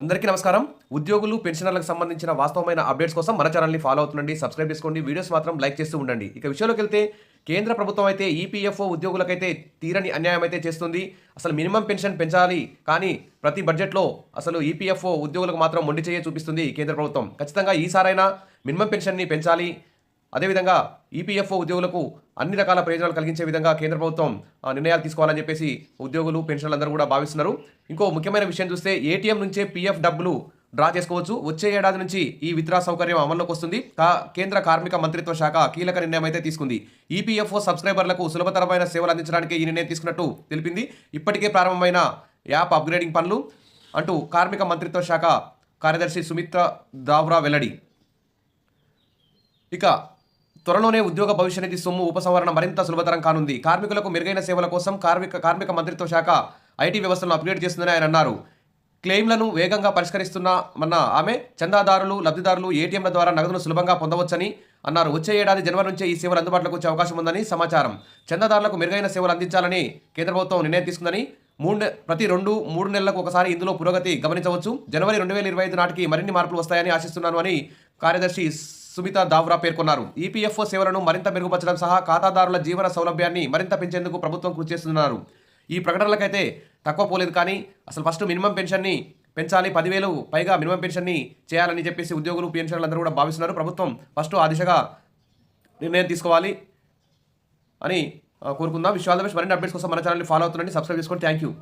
అందరికీ నమస్కారం. ఉద్యోగులు, పెన్షనర్లకు సంబంధించిన వాస్తవమైన అప్డేట్స్ కోసం మన ఛానల్‌ని ఫాలో అవుతుండండి. సబ్స్క్రైబ్ చేసుకోండి. వీడియోస్ మాత్రం లైక్ చేస్తూ ఉండండి. ఇక విషయంలోకెళ్తే కేంద్ర ప్రభుత్వం అయితే ఈపీఎఫ్ఓ ఉద్యోగులకైతే తీరని అన్యాయం అయితే చేస్తుంది. అసలు మినిమమ్ పెన్షన్ పెంచాలి. కానీ ప్రతి బడ్జెట్‌లో అసలు ఈపీఎఫ్ఓ ఉద్యోగులకు మాత్రం మొండి చెయ్యే చూపిస్తుంది కేంద్ర ప్రభుత్వం. ఖచ్చితంగా ఈసారైనా మినిమమ్ పెన్షన్‌ని పెంచాలి. అదేవిధంగా ఈపీఎఫ్ఓ ఉద్యోగులకు అన్ని రకాల ప్రయోజనాలు కలిగించే విధంగా కేంద్ర ప్రభుత్వం నిర్ణయాలు తీసుకోవాలని చెప్పేసి ఉద్యోగులు, పెన్షనర్లందరూ కూడా భావిస్తున్నారు. ఇంకో ముఖ్యమైన విషయం చూస్తే ఏటీఎం నుంచే పీఎఫ్ డబ్బులు డ్రా చేసుకోవచ్చు. వచ్చే ఏడాది నుంచి ఈ విత్డ్రా సౌకర్యం అమల్లోకి వస్తుంది. కేంద్ర కార్మిక మంత్రిత్వ శాఖ కీలక నిర్ణయం అయితే తీసుకుంది. ఈపీఎఫ్ఓ సబ్స్క్రైబర్లకు సులభతరమైన సేవలు అందించడానికి ఈ నిర్ణయం తీసుకున్నట్టు తెలిపింది. ఇప్పటికే ప్రారంభమైన యాప్ అప్గ్రేడింగ్ పనులు అంటూ కార్మిక మంత్రిత్వ శాఖ కార్యదర్శి సుమిత్ర దావ్రా వెల్లడి. ఇక త్వరలోనే ఉద్యోగ భవిష్య నిధి సొమ్ము ఉపసంహరణ మరింత సులభతరం కానుంది. కార్మికులకు మెరుగైన సేవల కోసం కార్మిక మంత్రిత్వ శాఖ ఐటీ వ్యవస్థలను అప్గ్రేడ్ చేస్తుందని ఆయన అన్నారు. క్లెయిమ్లను వేగంగా పరిష్కరిస్తున్నామన్న ఆమె చందాదారులు, లబ్ధిదారులు ఏటీఎంల ద్వారా నగదును సులభంగా పొందవచ్చని అన్నారు. వచ్చే ఏడాది జనవరి నుంచే ఈ సేవలు అందుబాటులోకి వచ్చే అవకాశం ఉందని సమాచారం. చందాదారులకు మెరుగైన సేవలు అందించాలని కేంద్ర ప్రభుత్వం నిర్ణయం తీసుకుందని, ప్రతి 2-3 నెలలకు ఒకసారి ఇందులో పురోగతి గమనించవచ్చు. జనవరి 2025 నాటికి మరిన్ని మార్పులు వస్తాయని ఆశిస్తున్నాను అని కార్యదర్శి సుమిత దావ్రా పేర్కొన్నారు. ఈపీఎఫ్ఓ సేవలను మరింత మెరుగుపరచడం సహా ఖాతాదారుల జీవన సౌలభ్యాన్ని మరింత పెంచేందుకు ప్రభుత్వం కృషి చేస్తున్నారు. ఈ ప్రకటనలకైతే తక్కువ పోలేదు. కానీ అసలు ఫస్ట్ మినిమం పెన్షన్ని పెంచాలి, 10,000 పైగా మినిమం పెన్షన్ని చేయాలని చెప్పేసి ఉద్యోగులు, పెన్షనర్లందరూ కూడా భావిస్తున్నారు. ప్రభుత్వం ఫస్ట్ ఆ దిశగా నిర్ణయం తీసుకోవాలి అని కోరుకుందాం. విషయాల మరిన్ని అప్డేట్స్ కోసం మన ఛానల్ని ఫాలో అవుతుండండి. సబ్స్క్రైబ్ చేసుకోండి. Thank you.